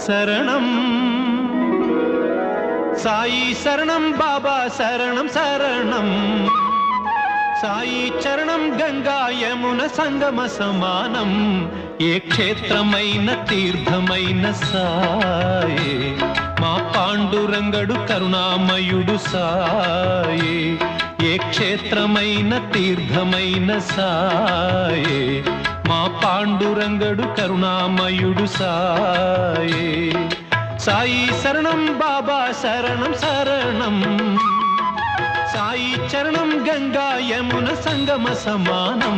శరణం సాయి శరణం బాబా శరణం శరణం సాయి చరణం గంగా యమున సంగమ సమానం ఏ క్షేత్రమైన తీర్థమైన సాయే మా పాండురంగడు కరుణామయుడు సాయే ఏ క్షేత్రమైన తీర్థమైన సాయే మా పాండురంగడు కరుణామయుడు సాయే సాయి శరణం బాబా శరణం శరణం సాయి చరణం గంగా యమున సంగమ సమానం